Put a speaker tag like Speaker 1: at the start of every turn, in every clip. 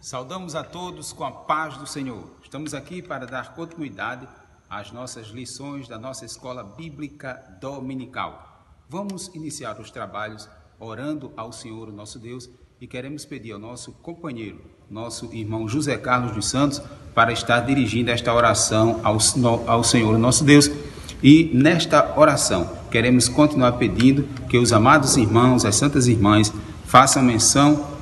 Speaker 1: Saudamos a todos com a paz do Senhor. Estamos aqui para dar continuidade às nossas lições da nossa escola bíblica dominical. Vamos iniciar os trabalhos orando ao Senhor, nosso Deus, e queremos pedir ao nosso companheiro, nosso irmão José Carlos dos Santos, para estar dirigindo esta oração ao Senhor, nosso Deus. E nesta oração queremos continuar pedindo que os amados irmãos, as santas irmãs, façam menção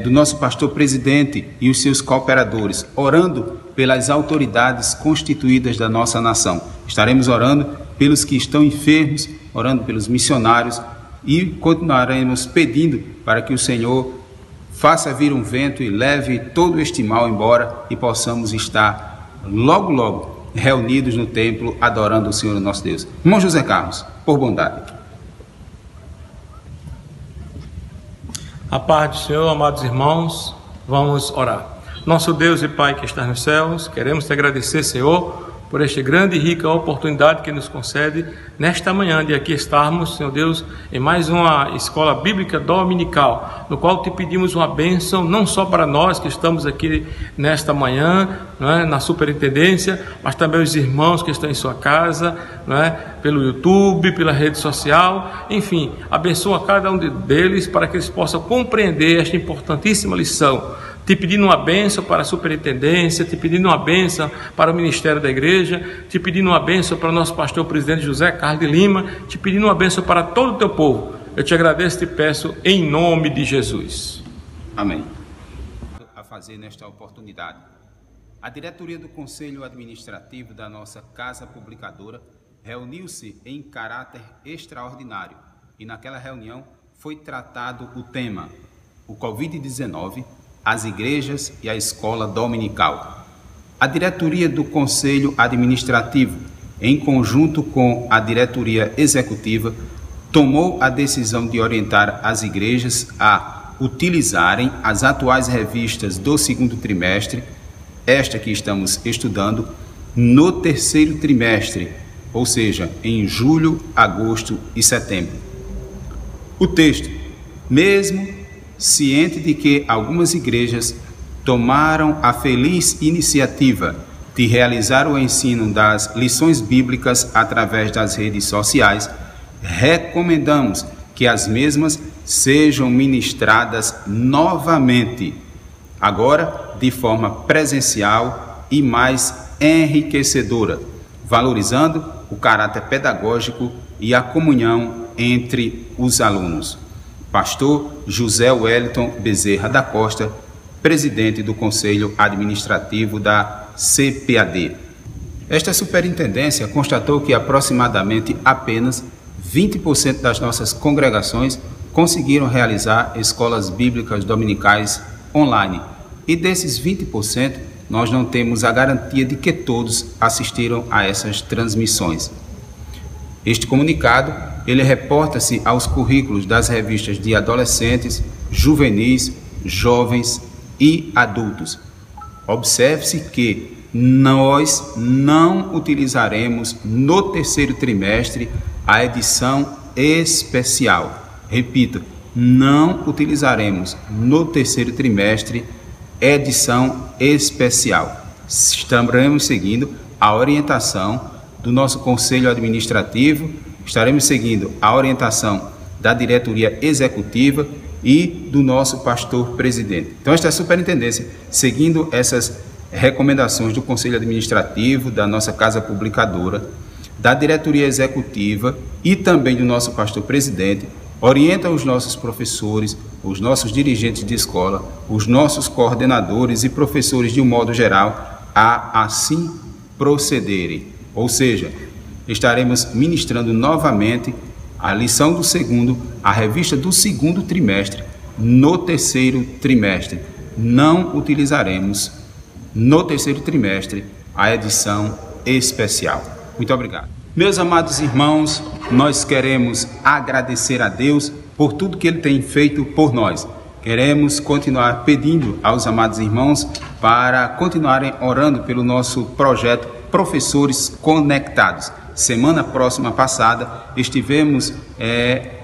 Speaker 1: do nosso pastor presidente e os seus cooperadores, orando pelas autoridades constituídas da nossa nação. Estaremos orando pelos que estão enfermos, orando pelos missionários e continuaremos pedindo para que o Senhor faça vir um vento e leve todo este mal embora e possamos estar logo reunidos no templo adorando o Senhor nosso Deus. Irmão José Carlos, por bondade.
Speaker 2: A paz do Senhor, amados irmãos, vamos orar. Nosso Deus e Pai que está nos céus, queremos te agradecer, Senhor, por esta grande e rica oportunidade que nos concede nesta manhã de aqui estarmos, Senhor Deus, em mais uma escola bíblica dominical, no qual te pedimos uma bênção, não só para nós que estamos aqui nesta manhã, na superintendência, mas também os irmãos que estão em sua casa, pelo YouTube, pela rede social, enfim, abençoa cada um deles para que eles possam compreender esta importantíssima lição. Te pedindo uma bênção para a superintendência, te pedindo uma bênção para o ministério da igreja, te pedindo uma bênção para o nosso pastor presidente José Carlos de Lima, te pedindo uma bênção para todo o teu povo. Eu te agradeço e te peço em nome de Jesus.
Speaker 1: Amém. A fazer nesta oportunidade. A diretoria do Conselho Administrativo da nossa Casa Publicadora reuniu-se em caráter extraordinário e naquela reunião foi tratado o tema, o Covid-19, as igrejas e a escola dominical. A diretoria do Conselho Administrativo, em conjunto com a diretoria executiva, tomou a decisão de orientar as igrejas a utilizarem as atuais revistas do segundo trimestre, esta que estamos estudando, no terceiro trimestre, ou seja, em julho, agosto e setembro. O texto, mesmo ciente de que algumas igrejas tomaram a feliz iniciativa de realizar o ensino das lições bíblicas através das redes sociais, recomendamos que as mesmas sejam ministradas novamente, agora de forma presencial e mais enriquecedora, valorizando o caráter pedagógico e a comunhão entre os alunos. Pastor José Wellington Bezerra da Costa, presidente do Conselho Administrativo da CPAD. Esta superintendência constatou que aproximadamente apenas 20% das nossas congregações conseguiram realizar escolas bíblicas dominicais online. E desses 20%, nós não temos a garantia de que todos assistiram a essas transmissões. Este comunicado ele reporta-se aos currículos das revistas de adolescentes, juvenis, jovens e adultos. Observe-se que nós não utilizaremos no terceiro trimestre a edição especial. Repito, não utilizaremos no terceiro trimestre edição especial. Estaremos seguindo a orientação do nosso Conselho Administrativo, estaremos seguindo a orientação da diretoria executiva e do nosso pastor presidente. Então, esta superintendência, seguindo essas recomendações do Conselho Administrativo, da nossa Casa Publicadora, da diretoria executiva e também do nosso pastor presidente, orienta os nossos professores, os nossos dirigentes de escola, os nossos coordenadores e professores de um modo geral a assim procederem. Ou seja, estaremos ministrando novamente a lição do segundo, a revista do segundo trimestre, no terceiro trimestre. Não utilizaremos no terceiro trimestre a edição especial. Muito obrigado. Meus amados irmãos, nós queremos agradecer a Deus por tudo que Ele tem feito por nós. Queremos continuar pedindo aos amados irmãos para continuarem orando pelo nosso projeto Professores Conectados. Semana próxima passada estivemos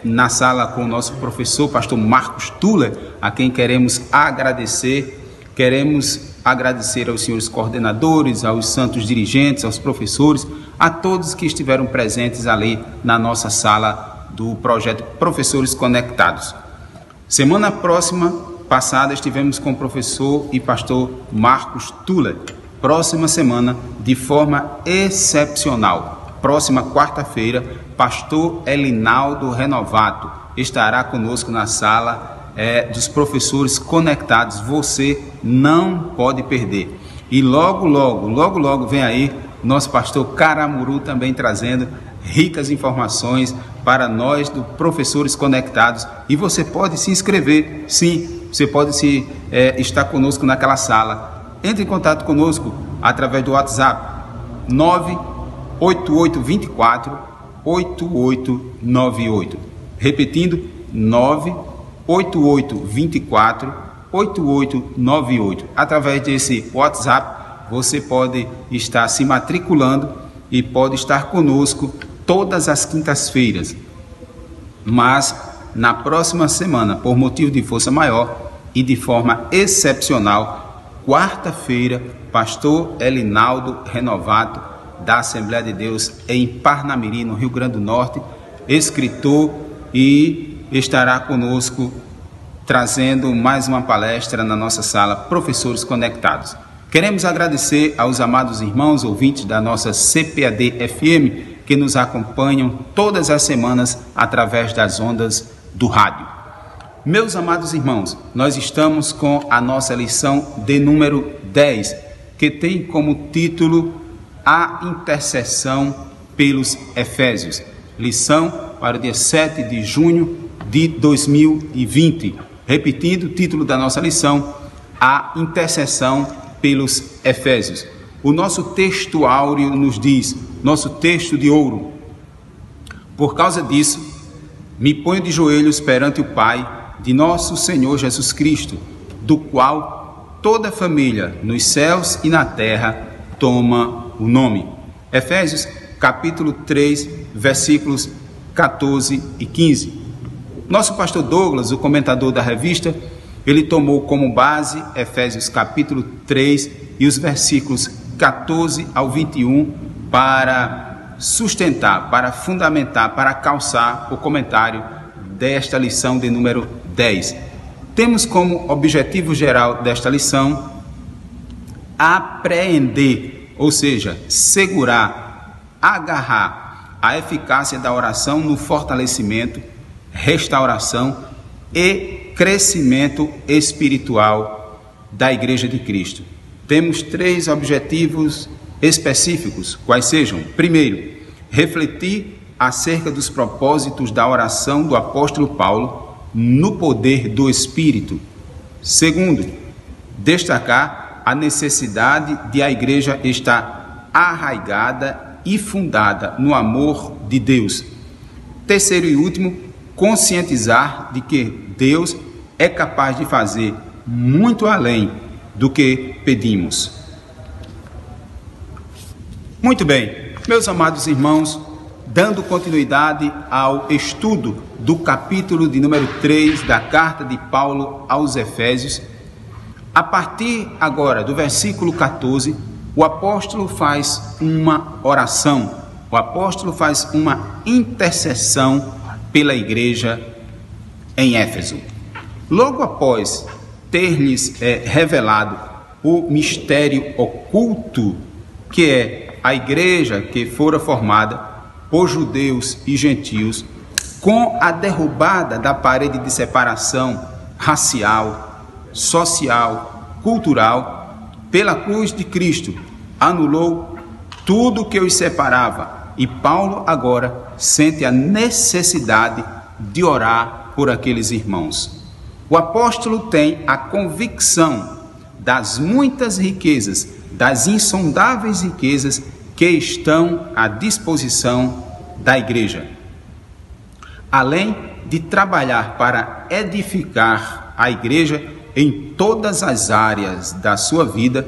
Speaker 1: na sala com o nosso professor, pastor Marcos Tuller, a quem queremos agradecer Queremos agradecer aos senhores coordenadores, aos santos dirigentes, aos professores, a todos que estiveram presentes ali na nossa sala do projeto Professores Conectados. Semana passada estivemos com o professor e pastor Marcos Tuller. Próxima semana, de forma excepcional, próxima quarta-feira, pastor Elinaldo Renovato estará conosco na sala dos professores conectados. Você não pode perder. E logo vem aí nosso pastor Caramuru também trazendo ricas informações para nós do Professores Conectados. E você pode se inscrever, sim, você pode estar conosco naquela sala. Entre em contato conosco através do WhatsApp 98824-8898. Repetindo, 98824-8898. Através desse WhatsApp, você pode estar se matriculando e pode estar conosco todas as quintas-feiras. Mas na próxima semana, por motivo de força maior e de forma excepcional, quarta-feira, pastor Elinaldo Renovato, da Assembleia de Deus em Parnamirim, no Rio Grande do Norte, escritor, e estará conosco trazendo mais uma palestra na nossa sala Professores Conectados. Queremos agradecer aos amados irmãos ouvintes da nossa CPAD FM que nos acompanham todas as semanas através das ondas do rádio. Meus amados irmãos, nós estamos com a nossa lição de número 10, que tem como título A Intercessão pelos Efésios. Lição para o dia 7 de junho de 2020. Repetindo o título da nossa lição, A Intercessão pelos Efésios. O nosso texto áureo nos diz, nosso texto de ouro: por causa disso, me ponho de joelhos perante o Pai de nosso Senhor Jesus Cristo, do qual toda a família nos céus e na terra toma o nome. Efésios capítulo 3, versículos 14 e 15. Nosso pastor Douglas, o comentador da revista, ele tomou como base Efésios capítulo 3 e os versículos 14 ao 21 para sustentar, para fundamentar, para calçar o comentário desta lição de número 10. Temos como objetivo geral desta lição apreender, ou seja, segurar, agarrar a eficácia da oração no fortalecimento, restauração e crescimento espiritual da Igreja de Cristo. Temos 3 objetivos específicos, quais sejam: primeiro, refletir acerca dos propósitos da oração do apóstolo Paulo no poder do Espírito. Segundo, destacar a necessidade de a Igreja estar arraigada e fundada no amor de Deus. Terceiro e último, conscientizar de que Deus é capaz de fazer muito além do que pedimos. Muito bem, meus amados irmãos, dando continuidade ao estudo do capítulo de número 3 da carta de Paulo aos Efésios, a partir agora do versículo 14, o apóstolo faz uma oração, o apóstolo faz uma intercessão pela igreja em Éfeso. Logo após ter-lhes revelado o mistério oculto, que é a igreja que fora formada por judeus e gentios, com a derrubada da parede de separação racial, social, cultural, pela cruz de Cristo, anulou tudo que os separava. E Paulo agora sente a necessidade de orar por aqueles irmãos. O apóstolo tem a convicção das muitas riquezas, das insondáveis riquezas que estão à disposição da igreja. Além de trabalhar para edificar a igreja em todas as áreas da sua vida,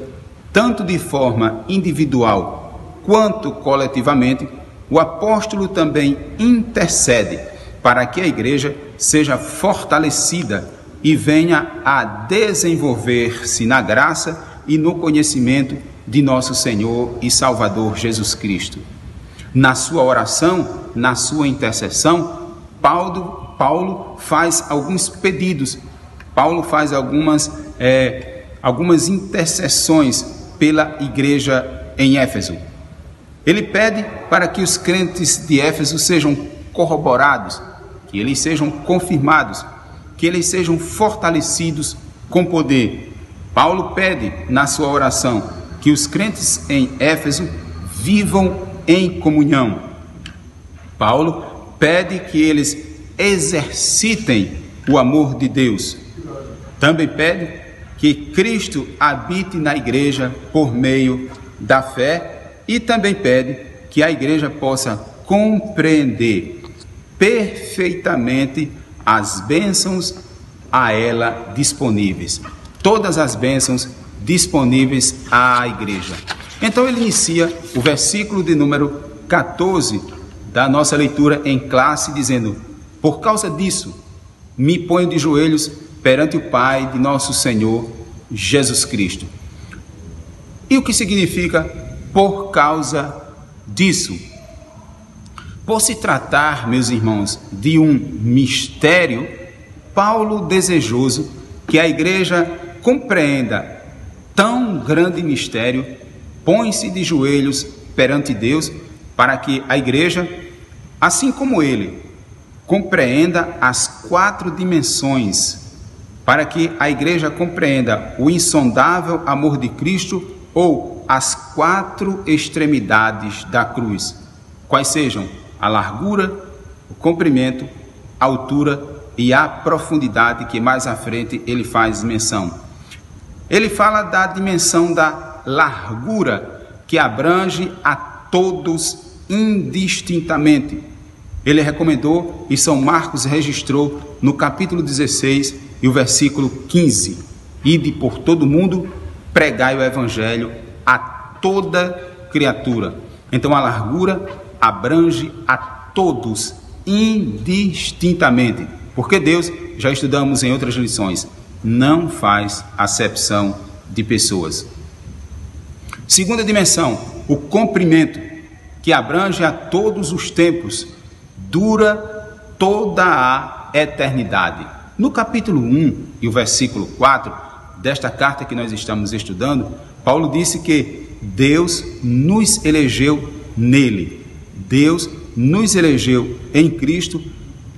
Speaker 1: tanto de forma individual quanto coletivamente, o apóstolo também intercede para que a igreja seja fortalecida e venha a desenvolver-se na graça e no conhecimento de nosso Senhor e Salvador Jesus Cristo. Na sua oração, na sua intercessão, Paulo faz alguns pedidos, Paulo faz algumas intercessões pela igreja em Éfeso. Ele pede para que os crentes de Éfeso sejam corroborados, que eles sejam confirmados, que eles sejam fortalecidos com poder. Paulo pede na sua oração que os crentes em Éfeso vivam em comunhão. Paulo pede que eles exercitem o amor de Deus. Também pede que Cristo habite na igreja por meio da fé e também pede que a igreja possa compreender perfeitamente as bênçãos a ela disponíveis. Todas as bênçãos disponíveis à igreja. Então ele inicia o versículo de número 14 da nossa leitura em classe, dizendo: por causa disso, me ponho de joelhos perante o Pai de nosso Senhor Jesus Cristo. E o que significa por causa disso? Por se tratar, meus irmãos, de um mistério, Paulo, desejoso que a igreja compreenda tão grande mistério, põe-se de joelhos perante Deus para que a igreja, assim como ele, compreenda as 4 dimensões, para que a igreja compreenda o insondável amor de Cristo ou as 4 extremidades da cruz, quais sejam a largura, o comprimento, a altura e a profundidade, que mais à frente ele faz menção. Ele fala da dimensão da largura, que abrange a todos indistintamente. Ele recomendou, e São Marcos registrou no capítulo 16 e o versículo 15: ide por todo mundo, pregai o evangelho a toda criatura. Então a largura abrange a todos indistintamente, porque Deus, já estudamos em outras lições, não faz acepção de pessoas. Segunda dimensão, o comprimento, que abrange a todos os tempos, dura toda a eternidade. No capítulo 1 e o versículo 4 desta carta que nós estamos estudando, Paulo disse que Deus nos elegeu nele. Deus nos elegeu em Cristo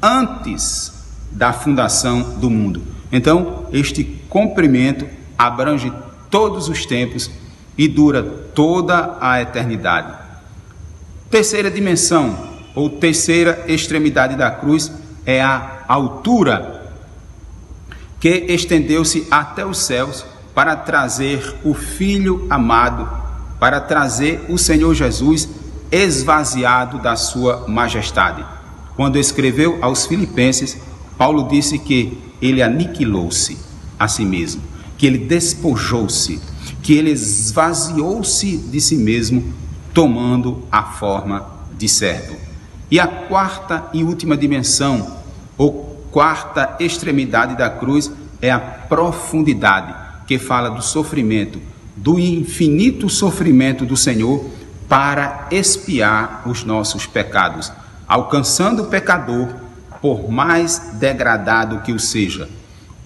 Speaker 1: antes da fundação do mundo. Então, este comprimento abrange todos os tempos e dura toda a eternidade. Terceira dimensão, ou terceira extremidade da cruz, é a altura, que estendeu-se até os céus para trazer o Filho amado, para trazer o Senhor Jesus esvaziado da sua majestade. Quando escreveu aos Filipenses, Paulo disse que ele aniquilou-se a si mesmo, que ele despojou-se, que ele esvaziou-se de si mesmo, tomando a forma de servo. E a quarta e última dimensão, ou quarta extremidade da cruz, é a profundidade, que fala do sofrimento, do infinito sofrimento do Senhor para expiar os nossos pecados, alcançando o pecador, por mais degradado que o seja.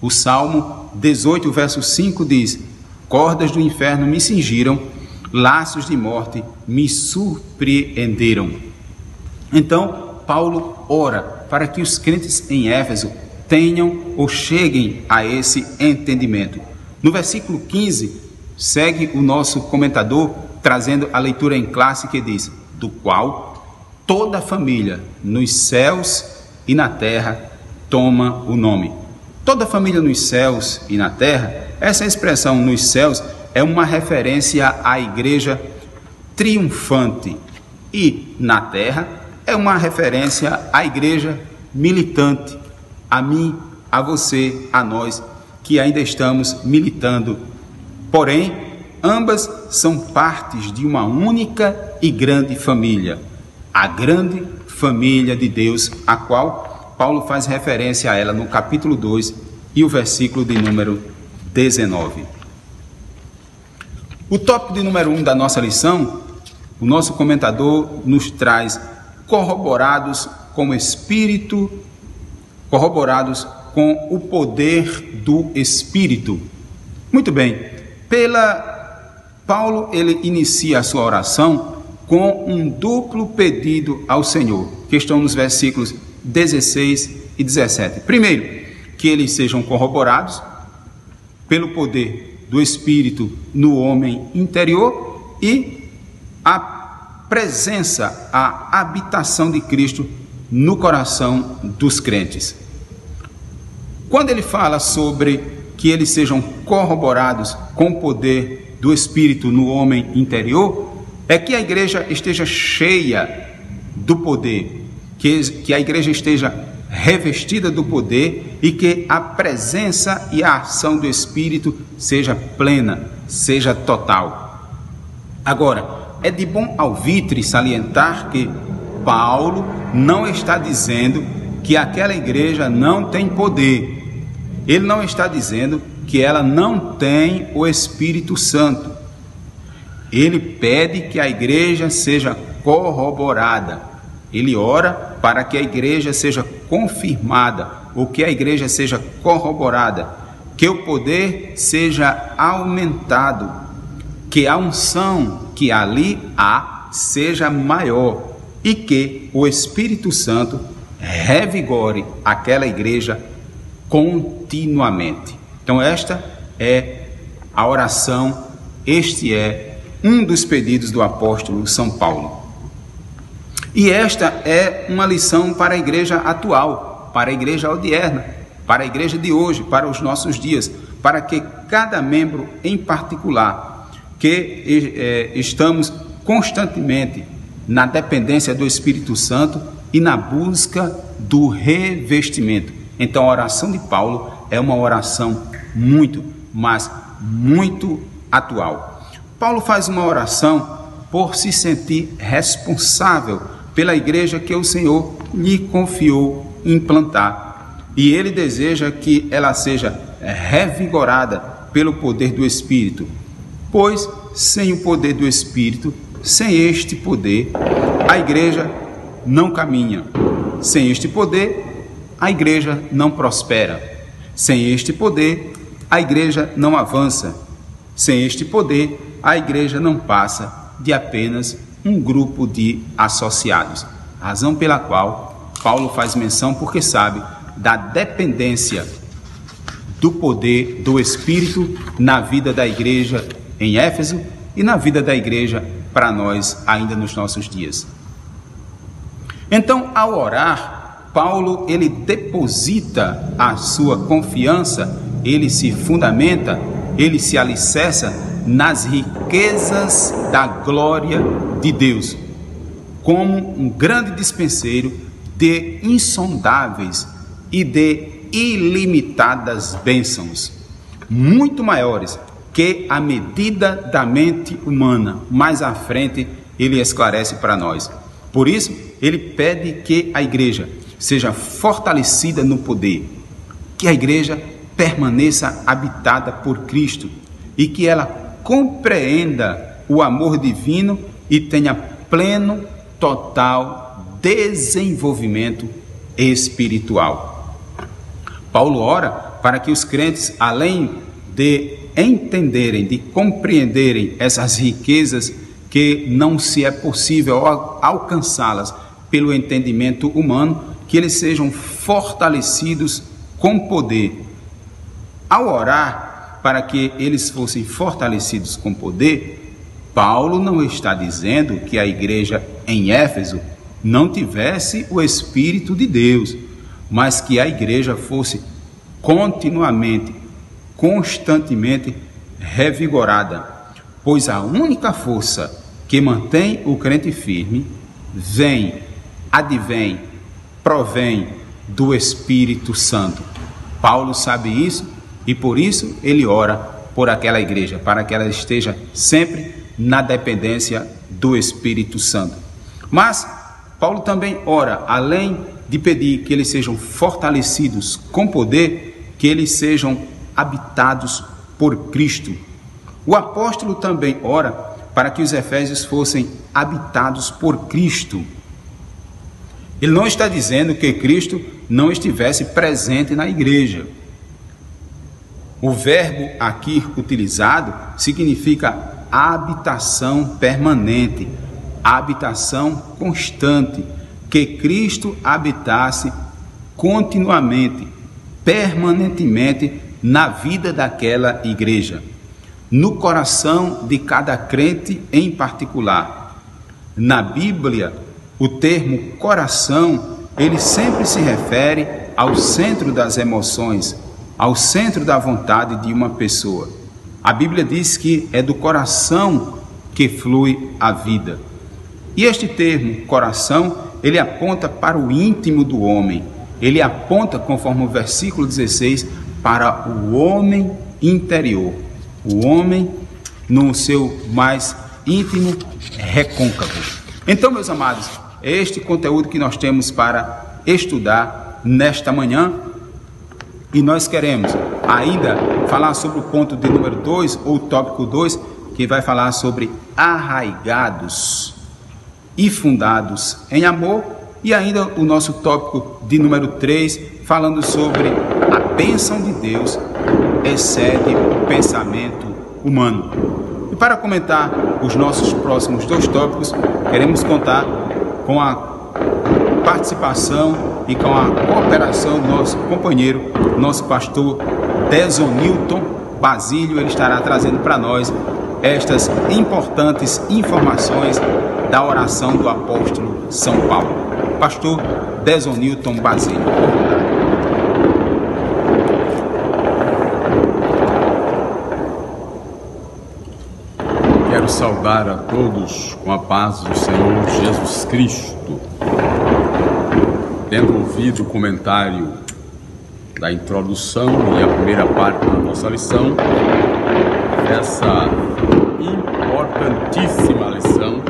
Speaker 1: O Salmo 18, verso 5 diz: cordas do inferno me cingiram, laços de morte me surpreenderam. Então, Paulo ora para que os crentes em Éfeso tenham ou cheguem a esse entendimento. No versículo 15, segue o nosso comentador trazendo a leitura em classe que diz: do qual toda a família nos céus e na terra toma o nome. Toda a família nos céus e na terra, essa expressão nos céus é uma referência à igreja triunfante, e na terra é uma referência à igreja militante, a mim, a você, a nós que ainda estamos militando. Porém, ambas são partes de uma única e grande família, a grande família de Deus, a qual Paulo faz referência a ela no capítulo 2 e o versículo de número 19. O tópico de número 1 da nossa lição, o nosso comentador nos traz corroborados com o Espírito, corroborados com o poder do Espírito. Muito bem, Paulo ele inicia a sua oração com um duplo pedido ao Senhor, que estão nos versículos 16 e 17. Primeiro, que eles sejam corroborados pelo poder do Espírito no homem interior e a presença, a habitação de Cristo no coração dos crentes. Quando ele fala sobre que eles sejam corroborados com o poder do Espírito no homem interior, é que a igreja esteja cheia do poder, que a igreja esteja revestida do poder e que a presença e a ação do Espírito seja plena, seja total. Agora, é de bom alvitre salientar que Paulo não está dizendo que aquela igreja não tem poder. Ele não está dizendo que ela não tem o Espírito Santo. Ele pede que a igreja seja corroborada. Ele ora para que a igreja seja confirmada, ou que a igreja seja corroborada, que o poder seja aumentado, que a unção que ali há seja maior e que o Espírito Santo revigore aquela igreja continuamente. Então esta é a oração, este é um dos pedidos do apóstolo São Paulo. E esta é uma lição para a igreja atual, para a igreja odierna, para a igreja de hoje, para os nossos dias, para que cada membro em particular, que estamos constantemente na dependência do Espírito Santo e na busca do revestimento. Então a oração de Paulo é uma oração muito, mas muito atual. Paulo faz uma oração por se sentir responsável pela igreja que o Senhor lhe confiou implantar. E ele deseja que ela seja revigorada pelo poder do Espírito, pois sem o poder do Espírito, sem este poder, a igreja não caminha. Sem este poder, a igreja não prospera. Sem este poder, a igreja não avança. Sem este poder, a igreja não passa de apenas um grupo de associados. Razão pela qual Paulo faz menção, porque sabe da dependência do poder do Espírito na vida da igreja em Éfeso e na vida da igreja para nós ainda nos nossos dias. Então, ao orar, Paulo ele deposita a sua confiança, ele se fundamenta, ele se alicerça nas riquezas da glória de Deus, como um grande dispenseiro de insondáveis e de ilimitadas bênçãos, muito maiores que a medida da mente humana. Mais à frente ele esclarece para nós. Por isso, ele pede que a igreja seja fortalecida no poder, que a igreja permaneça habitada por Cristo e que ela compreenda o amor divino e tenha pleno, total desenvolvimento espiritual. Paulo ora para que os crentes, além de entenderem, de compreenderem essas riquezas que não se é possível alcançá-las pelo entendimento humano, que eles sejam fortalecidos com poder. Ao orar para que eles fossem fortalecidos com poder, Paulo não está dizendo que a igreja em Éfeso não tivesse o Espírito de Deus, mas que a igreja fosse continuamente, constantemente revigorada, pois a única força que mantém o crente firme advém, provém do Espírito Santo. Paulo sabe isso e por isso ele ora por aquela igreja, para que ela esteja sempre na dependência do Espírito Santo. Mas Paulo também ora, além de pedir que eles sejam fortalecidos com poder, que eles sejam habitados por Cristo. O apóstolo também ora para que os efésios fossem habitados por Cristo. Ele não está dizendo que Cristo não estivesse presente na igreja. O verbo aqui utilizado significa habitação permanente, habitação constante, que Cristo habitasse continuamente, permanentemente na vida daquela igreja, no coração de cada crente em particular. Na Bíblia, o termo coração, ele sempre se refere ao centro das emoções, ao centro da vontade de uma pessoa. A Bíblia diz que é do coração que flui a vida. E este termo, coração, ele aponta para o íntimo do homem. Ele aponta, conforme o versículo 16, para o homem interior. O homem no seu mais íntimo recôncavo. Então, meus amados, é este conteúdo que nós temos para estudar nesta manhã. E nós queremos ainda falar sobre o ponto de número 2, ou tópico 2, que vai falar sobre arraigados e fundados em amor. E ainda o nosso tópico de número 3, falando sobre a bênção de Deus excede o pensamento humano. E para comentar os nossos próximos 2 tópicos, queremos contar com a participação e com a cooperação do nosso companheiro, nosso pastor Desonilton Basílio. Ele estará trazendo para nós estas importantes informações da oração do apóstolo São Paulo. Pastor Desonilton Basílio.
Speaker 3: Quero saudar a todos com a paz do Senhor Jesus Cristo. Tendo ouvido o comentário da introdução e a primeira parte da nossa lição, essa importantíssima lição,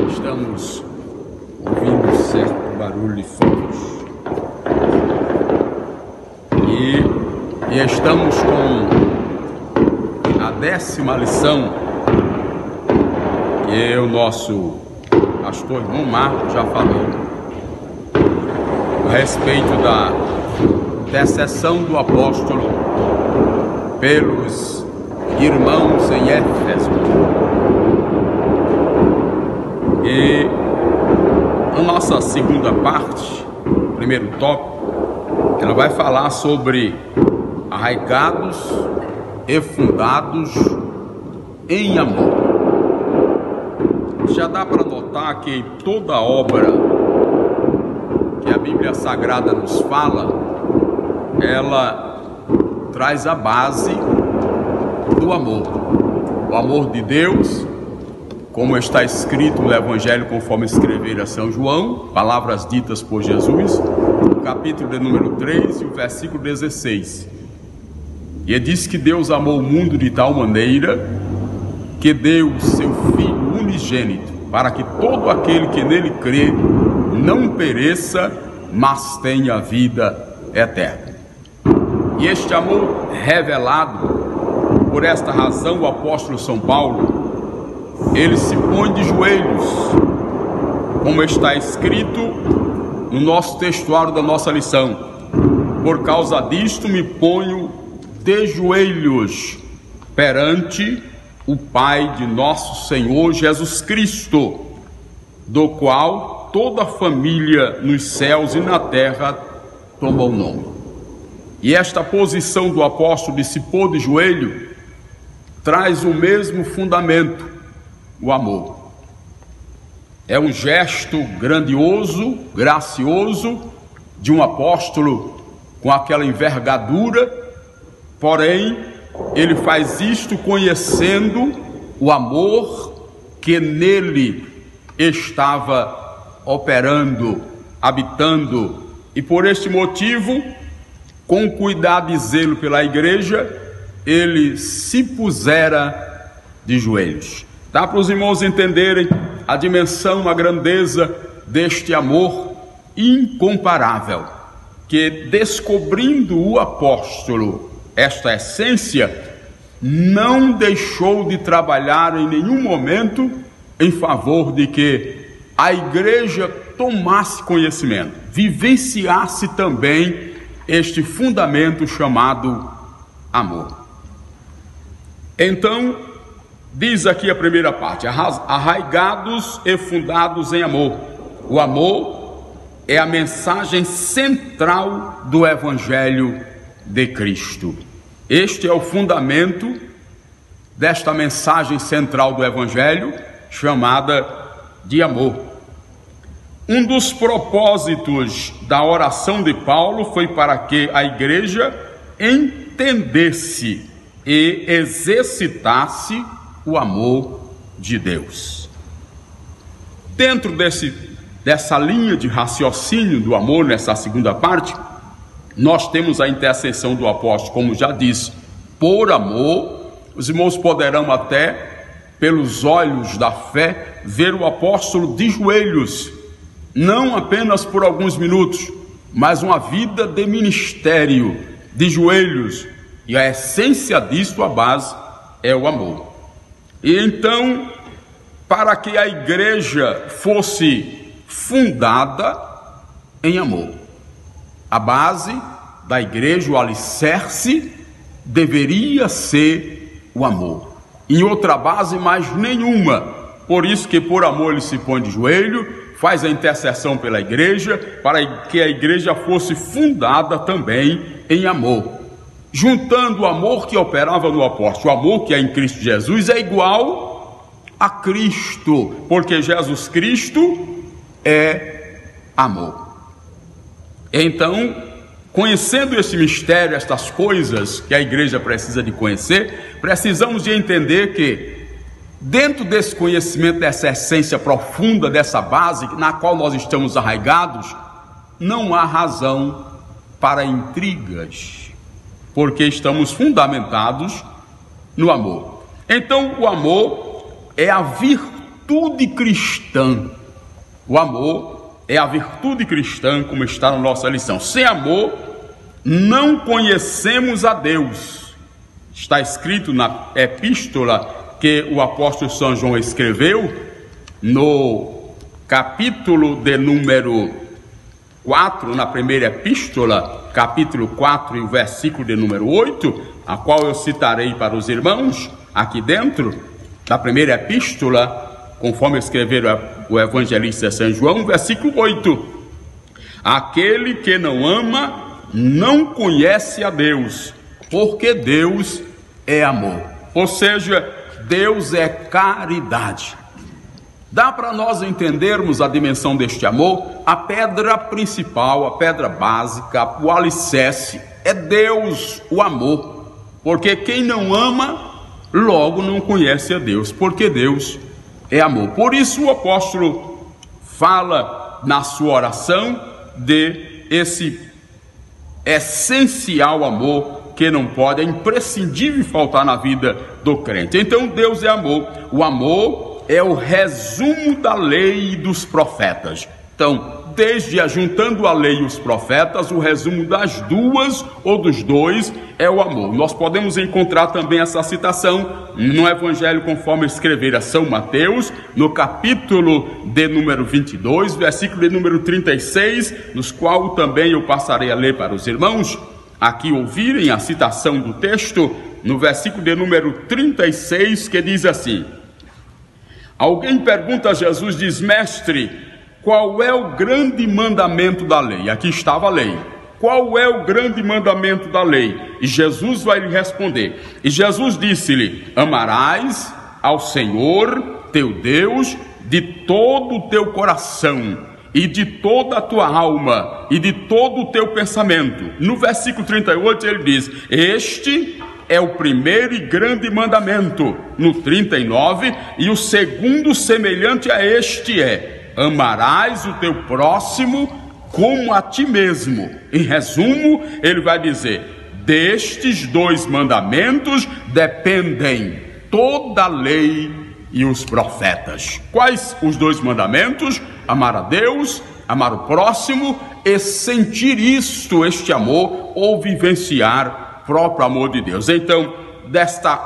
Speaker 3: estamos ouvindo certo barulho de fogos e estamos com a 10ª lição que o nosso pastor irmão Marcos já falou a respeito da intercessão do apóstolo pelos irmãos em Éfeso. E a nossa segunda parte, primeiro tópico, ela vai falar sobre arraigados e fundados em amor. Já dá para notar que toda obra que a Bíblia Sagrada nos fala, ela traz a base do amor. O amor de Deus, como está escrito no Evangelho conforme escrevera São João, palavras ditas por Jesus, no capítulo de número 3 e o versículo 16. E diz que Deus amou o mundo de tal maneira que deu o seu Filho unigênito, para que todo aquele que nele crê não pereça, mas tenha vida eterna. E este amor revelado, por esta razão o apóstolo São Paulo, ele se põe de joelhos, como está escrito no nosso textuário da nossa lição: por causa disto me ponho de joelhos perante o Pai de nosso Senhor Jesus Cristo, do qual toda a família nos céus e na terra toma o nome. E esta posição do apóstolo de se pôr de joelho traz o mesmo fundamento, o amor. É um gesto grandioso, gracioso de um apóstolo com aquela envergadura, porém ele faz isto conhecendo o amor que nele estava operando, habitando, e por este motivo, com cuidado e zelo pela igreja, ele se pusera de joelhos. Dá para os irmãos entenderem a dimensão, a grandeza deste amor incomparável, que, descobrindo o apóstolo esta essência, não deixou de trabalhar em nenhum momento em favor de que a igreja tomasse conhecimento, vivenciasse também este fundamento chamado amor. Então, diz aqui a primeira parte: arraigados e fundados em amor. O amor é a mensagem central do Evangelho de Cristo. Este é o fundamento desta mensagem central do Evangelho, chamada de amor. Um dos propósitos da oração de Paulo foi para que a igreja entendesse e exercitasse o amor de Deus. Dentro dessa linha de raciocínio do amor, nessa segunda parte, nós temos a intercessão do apóstolo, como já disse, por amor. Os irmãos poderão até, pelos olhos da fé, ver o apóstolo de joelhos, não apenas por alguns minutos, mas uma vida de ministério, de joelhos, e a essência disto, a base, é o amor. E então, para que a igreja fosse fundada em amor, a base da igreja, o alicerce, deveria ser o amor. Em outra base, mais nenhuma. Por isso que por amor ele se põe de joelho, faz a intercessão pela igreja, para que a igreja fosse fundada também em amor. Juntando o amor que operava no apóstolo, o amor que é em Cristo Jesus, é igual a Cristo, porque Jesus Cristo é amor. Então, conhecendo esse mistério, estas coisas que a igreja precisa de conhecer, precisamos de entender que, dentro desse conhecimento, dessa essência profunda, dessa base na qual nós estamos arraigados, não há razão para intrigas, porque estamos fundamentados no amor. Então, o amor é a virtude cristã. O amor é a virtude cristã, como está na nossa lição. Sem amor, não conhecemos a Deus. Está escrito na epístola que o apóstolo São João escreveu, no capítulo de número 4, na primeira epístola, capítulo 4 e o versículo de número 8, a qual eu citarei para os irmãos, aqui dentro da primeira epístola, conforme escreveram o evangelista São João, versículo 8: aquele que não ama não conhece a Deus, porque Deus é amor. Ou seja, Deus é caridade. Dá para nós entendermos a dimensão deste amor? A pedra principal, a pedra básica, o alicerce é Deus, o amor. Porque quem não ama, logo não conhece a Deus, porque Deus é amor. Por isso o apóstolo fala na sua oração de esse essencial amor que não pode, é imprescindível faltar na vida do crente. Então Deus é amor. O amor é o resumo da lei e dos profetas. Então, juntando a lei e os profetas, o resumo das duas ou dos dois é o amor. Nós podemos encontrar também essa citação no Evangelho conforme escrevera São Mateus, no capítulo de número 22, versículo de número 36, nos qual também eu passarei a ler para os irmãos, aqui ouvirem a citação do texto, no versículo de número 36, que diz assim: alguém pergunta a Jesus, diz: mestre, qual é o grande mandamento da lei? Aqui estava a lei. Qual é o grande mandamento da lei? E Jesus vai lhe responder. E Jesus disse-lhe: amarás ao Senhor teu Deus de todo o teu coração, e de toda a tua alma, e de todo o teu pensamento. No versículo 38 ele diz: este é o primeiro e grande mandamento. No 39, e o segundo semelhante a este é: amarás o teu próximo como a ti mesmo. Em resumo, ele vai dizer: destes dois mandamentos dependem toda a lei e os profetas. Quais os dois mandamentos? Amar a Deus, amar o próximo e sentir isto, este amor, ou vivenciar o próprio amor de Deus. Então, desta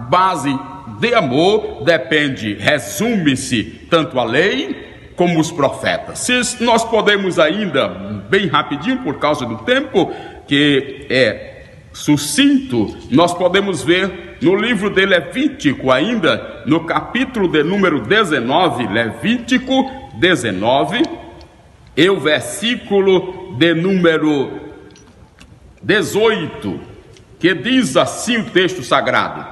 Speaker 3: base de amor depende, resume-se, tanto a lei como os profetas. Se nós podemos ainda, bem rapidinho, por causa do tempo, que é sucinto, nós podemos ver no livro de Levítico, ainda no capítulo de número 19, Levítico 19, e o versículo de número 18, que diz assim o texto sagrado: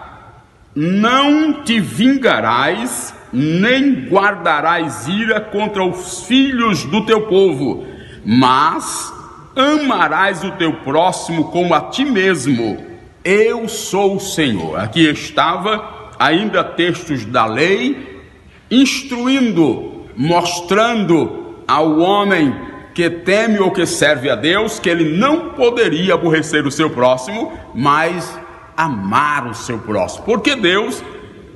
Speaker 3: não te vingarás, nem guardarás ira contra os filhos do teu povo, mas amarás o teu próximo como a ti mesmo. Eu sou o Senhor. Aqui estava ainda textos da lei, instruindo, mostrando ao homem que teme ou que serve a Deus, que ele não poderia aborrecer o seu próximo, mas amar o seu próximo, porque Deus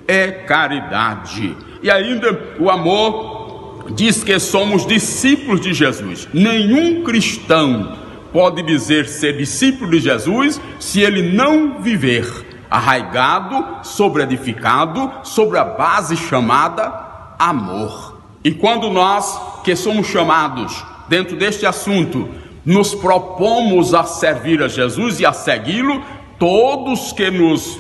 Speaker 3: é caridade. E ainda o amor diz que somos discípulos de Jesus. Nenhum cristão pode dizer ser discípulo de Jesus se ele não viver arraigado, sobreedificado, sobre a base chamada amor. E quando nós, que somos chamados dentro deste assunto, nos propomos a servir a Jesus e a segui-lo, todos que nos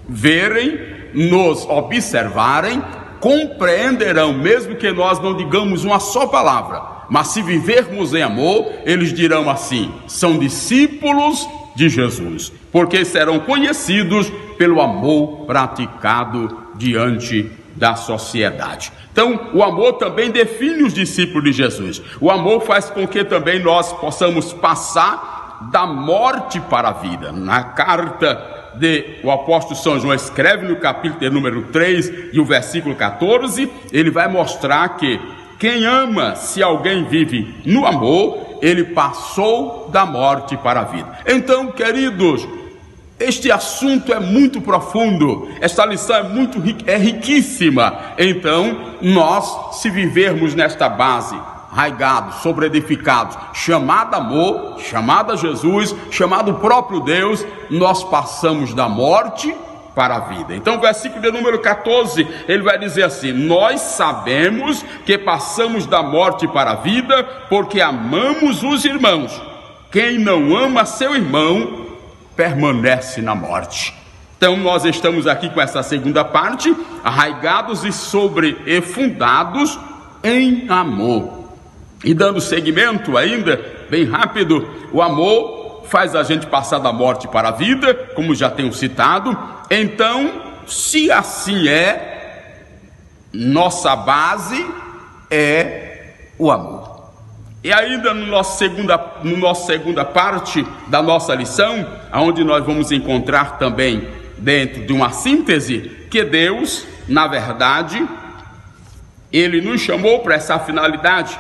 Speaker 3: verem, nos observarem, compreenderão, mesmo que nós não digamos uma só palavra, mas se vivermos em amor, eles dirão assim: são discípulos de Jesus, porque serão conhecidos pelo amor praticado diante da sociedade. Então, o amor também define os discípulos de Jesus. O amor faz com que também nós possamos passar da morte para a vida. Na carta o apóstolo São João escreve no capítulo de número 3 e o versículo 14, ele vai mostrar que quem ama, se alguém vive no amor, ele passou da morte para a vida. Então, queridos, este assunto é muito profundo, esta lição é riquíssima. Então, nós, se vivermos nesta base, arraigados, sobreedificados, chamado amor, chamado Jesus, chamado próprio Deus, nós passamos da morte para a vida. Então o versículo de número 14, ele vai dizer assim: nós sabemos que passamos da morte para a vida, porque amamos os irmãos. Quem não ama seu irmão, permanece na morte. Então nós estamos aqui com essa segunda parte, arraigados e fundados em amor. E dando seguimento ainda, bem rápido, o amor faz a gente passar da morte para a vida, como já tenho citado. Então, se assim é, nossa base é o amor. E ainda no nossa segunda parte da nossa lição, onde nós vamos encontrar também, dentro de uma síntese, que Deus, na verdade, Ele nos chamou para essa finalidade.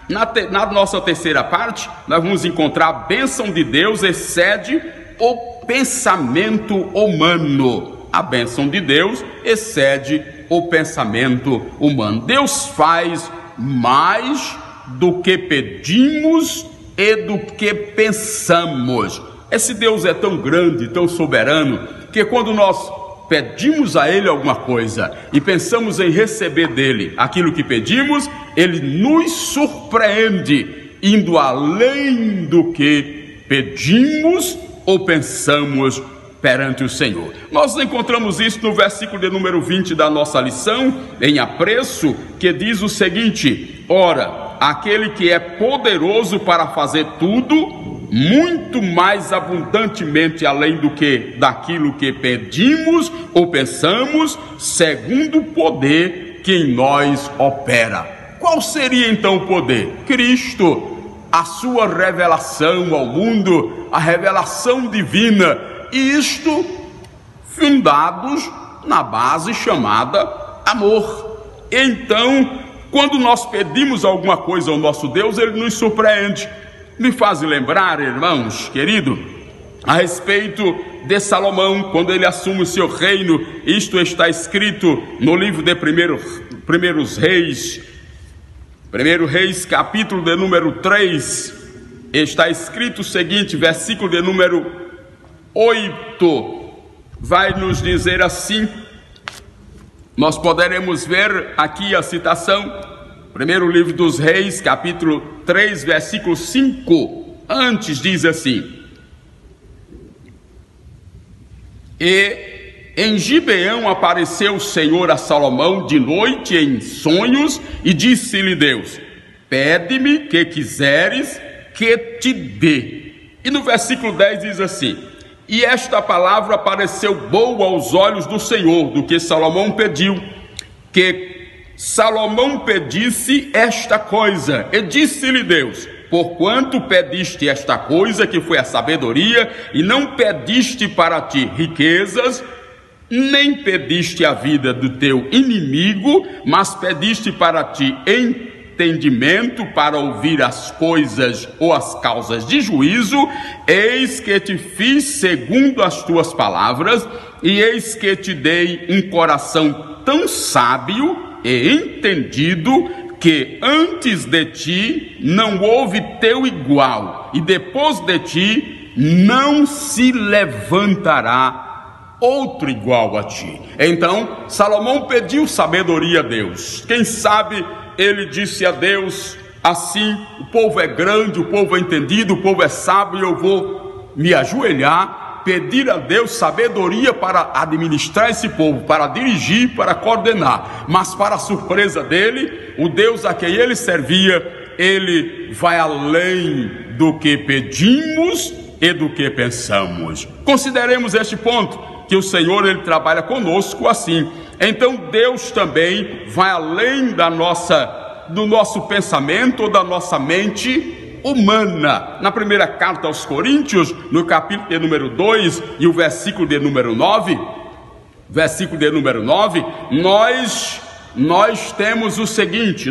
Speaker 3: Na nossa terceira parte, nós vamos encontrar a bênção de Deus excede o pensamento humano. A bênção de Deus excede o pensamento humano. Deus faz mais do que pedimos e do que pensamos. Esse Deus é tão grande, tão soberano, que quando nós pedimos a Ele alguma coisa e pensamos em receber dEle aquilo que pedimos, Ele nos surpreende, indo além do que pedimos ou pensamos perante o Senhor. Nós encontramos isso no versículo de número 20 da nossa lição, em apreço, que diz o seguinte: ora, aquele que é poderoso para fazer tudo, muito mais abundantemente além do que daquilo que pedimos ou pensamos, segundo o poder que em nós opera. Qual seria então o poder? Cristo, a sua revelação ao mundo, a revelação divina, e isto fundados na base chamada amor. Então, quando nós pedimos alguma coisa ao nosso Deus, Ele nos surpreende. Me faz lembrar, irmãos, querido, a respeito de Salomão, quando ele assume o seu reino. Isto está escrito no livro de Primeiros Reis, 1 Reis, capítulo de número 3, está escrito o seguinte, versículo de número 8, vai nos dizer assim, nós poderemos ver aqui a citação, primeiro livro dos Reis, capítulo 3, versículo 5, antes diz assim, e em Gibeão apareceu o Senhor a Salomão de noite em sonhos e disse-lhe Deus, pede-me que quiseres que te dê. E no versículo 10 diz assim, e esta palavra pareceu boa aos olhos do Senhor, do que Salomão pediu, que Salomão pedisse esta coisa, e disse-lhe Deus, porquanto pediste esta coisa, que foi a sabedoria, e não pediste para ti riquezas, nem pediste a vida do teu inimigo, mas pediste para ti entendimento para ouvir as coisas ou as causas de juízo, eis que te fiz segundo as tuas palavras, e eis que te dei um coração tão sábio e entendido, que antes de ti não houve teu igual, e depois de ti não se levantará outro igual a ti. Então Salomão pediu sabedoria a Deus. Quem sabe ele disse a Deus assim, o povo é grande, o povo é entendido, o povo é sábio, eu vou me ajoelhar, pedir a Deus sabedoria para administrar esse povo, para dirigir, para coordenar. Mas para a surpresa dele, o Deus a quem ele servia, ele vai além do que pedimos e do que pensamos. Consideremos este ponto, que o Senhor ele trabalha conosco assim. Então Deus também vai além do nosso pensamento ou da nossa mente humana. Na primeira carta aos Coríntios, no capítulo de número 2 e o versículo de número 9, nós temos o seguinte,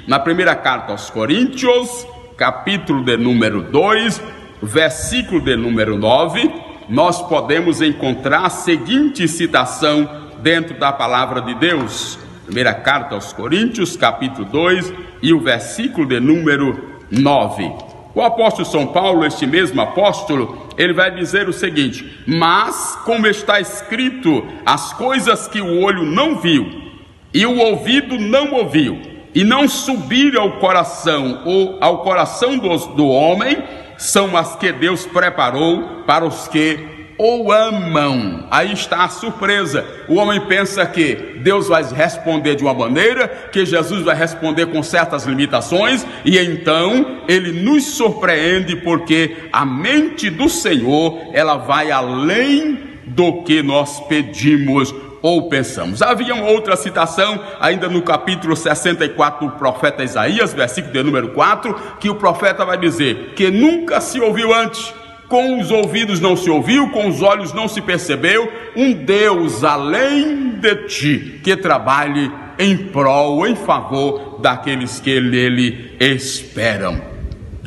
Speaker 3: na primeira carta aos Coríntios, capítulo de número 2, versículo de número 9, nós podemos encontrar a seguinte citação dentro da palavra de Deus. Primeira carta aos Coríntios, capítulo 2 e o versículo de número 9. O apóstolo São Paulo, este mesmo apóstolo, ele vai dizer o seguinte, mas como está escrito, as coisas que o olho não viu e o ouvido não ouviu e não subiram ao coração ou ao coração do homem, são as que Deus preparou para os que o amam. Aí está a surpresa. O homem pensa que Deus vai responder de uma maneira, que Jesus vai responder com certas limitações, e então ele nos surpreende, porque a mente do Senhor, ela vai além do que nós pedimos ou pensamos. Havia uma outra citação, ainda no capítulo 64 do profeta Isaías, versículo de número 4, que o profeta vai dizer, que nunca se ouviu antes, com os ouvidos não se ouviu, com os olhos não se percebeu, um Deus além de ti, que trabalhe em prol, em favor daqueles que nele esperam.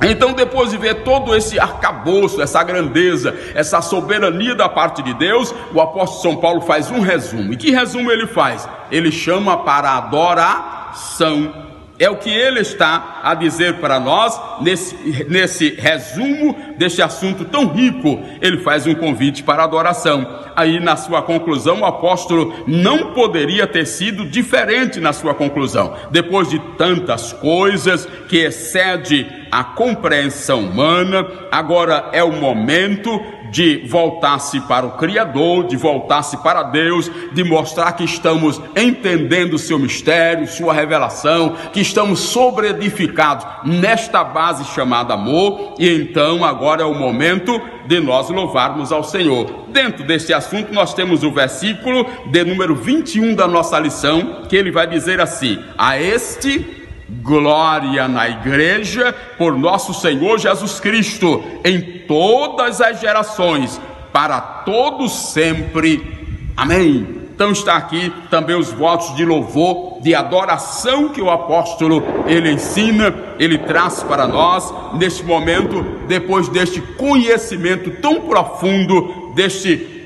Speaker 3: Então, depois de ver todo esse arcabouço, essa grandeza, essa soberania da parte de Deus, o apóstolo São Paulo faz um resumo. E que resumo ele faz? Ele chama para adoração. É o que ele está a dizer para nós nesse resumo deste assunto tão rico. Ele faz um convite para adoração. Aí na sua conclusão, o apóstolo não poderia ter sido diferente na sua conclusão. Depois de tantas coisas que excede a compreensão humana, agora é o momento de voltar-se para o Criador, de voltar-se para Deus, de mostrar que estamos entendendo o seu mistério, sua revelação, que estamos sobreedificados nesta base chamada amor, e então agora é o momento de nós louvarmos ao Senhor. Dentro desse assunto nós temos o versículo de número 21 da nossa lição, que ele vai dizer assim: a este glória na igreja por nosso Senhor Jesus Cristo em todas as gerações, para todos sempre. Amém. Então está aqui também os votos de louvor, de adoração que o apóstolo ele ensina, ele traz para nós neste momento, depois deste conhecimento tão profundo,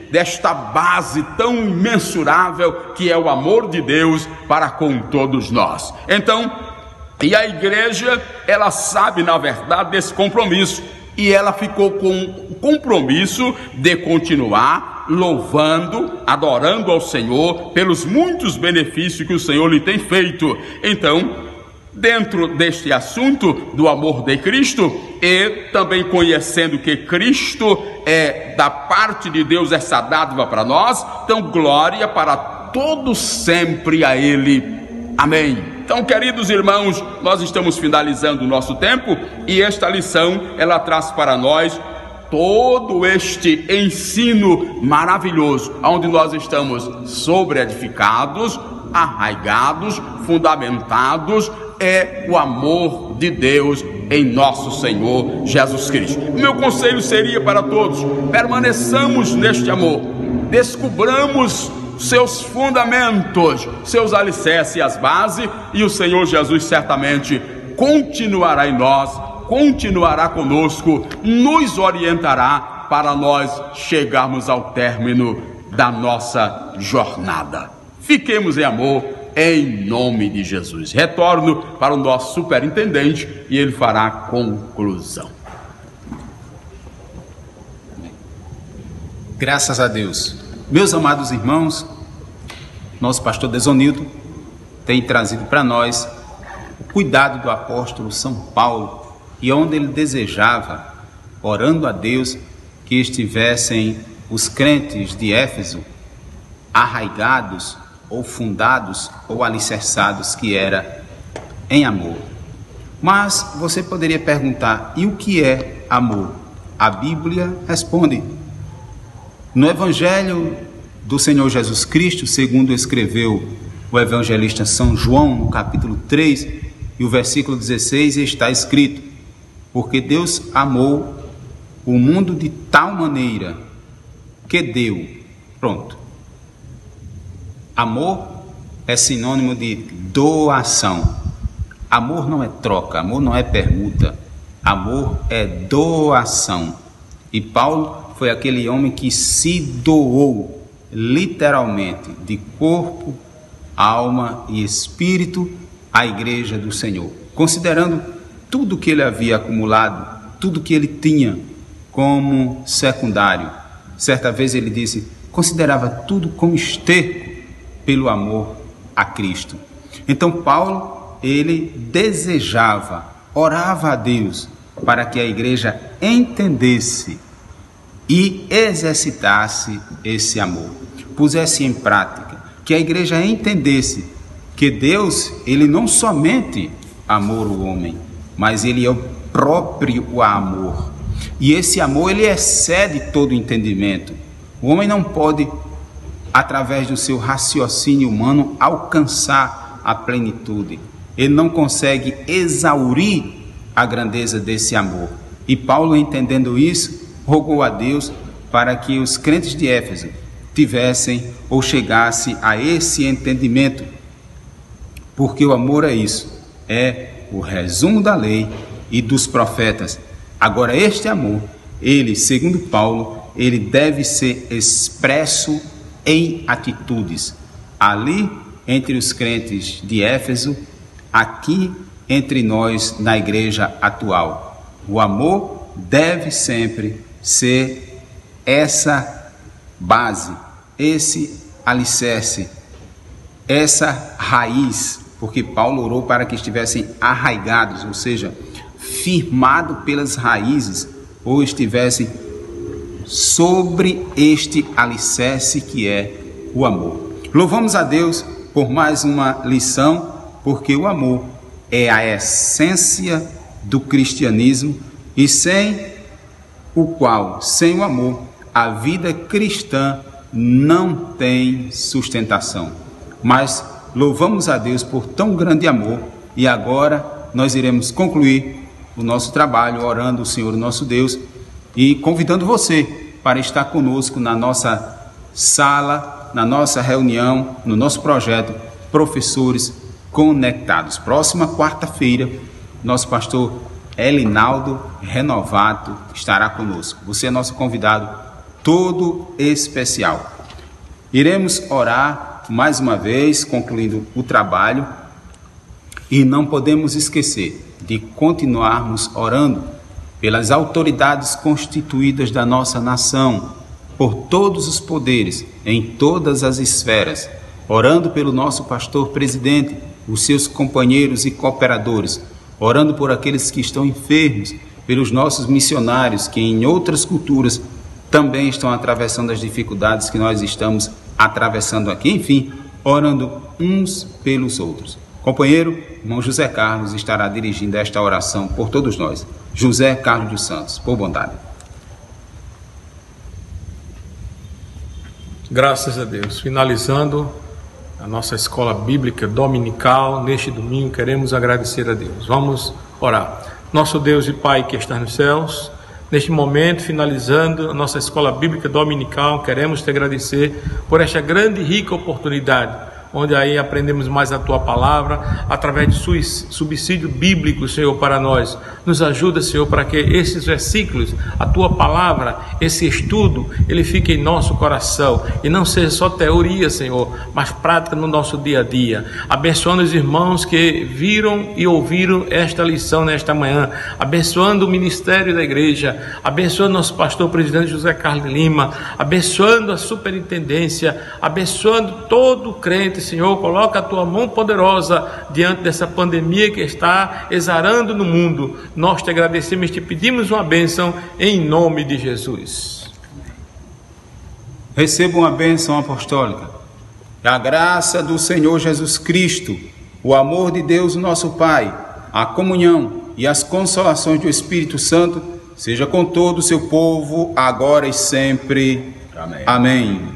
Speaker 3: desta base tão imensurável que é o amor de Deus para com todos nós. Então, E a igreja, ela sabe, na verdade, desse compromisso. E ela ficou com o compromisso de continuar louvando, adorando ao Senhor pelos muitos benefícios que o Senhor lhe tem feito. Então, dentro deste assunto do amor de Cristo, e também conhecendo que Cristo é da parte de Deus essa dádiva para nós, então glória para todos sempre a Ele. Amém. Então, queridos irmãos, nós estamos finalizando o nosso tempo e esta lição, ela traz para nós todo este ensino maravilhoso, onde nós estamos sobreedificados, arraigados, fundamentados, é o amor de Deus em nosso Senhor Jesus Cristo. Meu conselho seria para todos: permaneçamos neste amor, descubramos seus fundamentos, seus alicerces e as bases, e o Senhor Jesus certamente continuará em nós, continuará conosco, nos orientará para nós chegarmos ao término da nossa jornada. Fiquemos em amor, em nome de Jesus. Retorno para o nosso superintendente e ele fará a conclusão.
Speaker 1: Graças a Deus. Meus amados irmãos, nosso pastor Desonildo tem trazido para nós o cuidado do apóstolo São Paulo, e onde ele desejava, orando a Deus, que estivessem os crentes de Éfeso arraigados, ou fundados, ou alicerçados, que era em amor. Mas você poderia perguntar: e o que é amor? A Bíblia responde. No Evangelho do Senhor Jesus Cristo, segundo escreveu o evangelista São João, no capítulo 3, e o versículo 16, está escrito: porque Deus amou o mundo de tal maneira que deu. Pronto. Amor é sinônimo de doação. Amor não é troca, amor não é permuta, amor é doação. E Paulo foi aquele homem que se doou literalmente de corpo, alma e espírito à igreja do Senhor, considerando tudo que ele havia acumulado, tudo que ele tinha como secundário. Certa vez ele disse: considerava tudo como esterco pelo amor a Cristo. Então Paulo, ele desejava, orava a Deus para que a igreja entendesse e exercitasse esse amor, pusesse em prática, que a igreja entendesse que Deus, ele não somente amou o homem, mas ele é o próprio amor. E esse amor, ele excede todo entendimento. O homem não pode, através do seu raciocínio humano, alcançar a plenitude. Ele não consegue exaurir a grandeza desse amor. E Paulo, entendendo isso, rogou a Deus para que os crentes de Éfeso tivessem ou chegassem a esse entendimento, porque o amor é isso, é o resumo da lei e dos profetas. Agora, este amor, ele, segundo Paulo, ele deve ser expresso em atitudes, ali entre os crentes de Éfeso, aqui entre nós na igreja atual. O amor deve sempre ser essa base, esse alicerce, essa raiz, porque Paulo orou para que estivessem arraigados, ou seja, firmados pelas raízes, ou estivessem sobre este alicerce que é o amor. Louvamos a Deus por mais uma lição, porque o amor é a essência do cristianismo, e sem o qual, sem o amor, a vida cristã não tem sustentação. Mas louvamos a Deus por tão grande amor, e agora nós iremos concluir o nosso trabalho orando ao Senhor nosso Deus e convidando você para estar conosco na nossa sala, na nossa reunião, no nosso projeto Professores Conectados. Próxima quarta-feira, nosso pastor Elinaldo Renovato estará conosco. Você é nosso convidado todo especial. Iremos orar mais uma vez, concluindo o trabalho, E não podemos esquecer de continuarmos orando pelas autoridades constituídas da nossa nação, por todos os poderes, em todas as esferas, orando pelo nosso pastor presidente, os seus companheiros e cooperadores, orando por aqueles que estão enfermos, pelos nossos missionários que em outras culturas também estão atravessando as dificuldades que nós estamos atravessando aqui, enfim, orando uns pelos outros. Companheiro, irmão José Carlos estará dirigindo esta oração por todos nós. José Carlos dos Santos, por bondade.
Speaker 2: Graças a Deus. Finalizando a nossa escola bíblica dominical, neste domingo, queremos agradecer a Deus. Vamos orar. Nosso Deus e Pai que está nos céus, neste momento, finalizando a nossa escola bíblica dominical, queremos te agradecer por esta grande e rica oportunidade, onde aí aprendemos mais a Tua Palavra, através de subsídio bíblico, Senhor, para nós. Nos ajuda, Senhor, para que esses versículos, a Tua Palavra, esse estudo, ele fique em nosso coração, e não seja só teoria, Senhor, mas prática no nosso dia a dia. Abençoando os irmãos que viram e ouviram esta lição nesta manhã, abençoando o ministério da igreja, abençoando nosso pastor presidente José Carlos Lima, abençoando a superintendência, abençoando todo o crente. Senhor, coloca a Tua mão poderosa diante dessa pandemia que está exarando no mundo. Nós te agradecemos e te pedimos uma bênção em nome de Jesus.
Speaker 1: Receba uma bênção apostólica. A graça do Senhor Jesus Cristo, o amor de Deus, nosso Pai, a comunhão e as consolações do Espírito Santo seja com todo o seu povo, agora e sempre. Amém. Amém.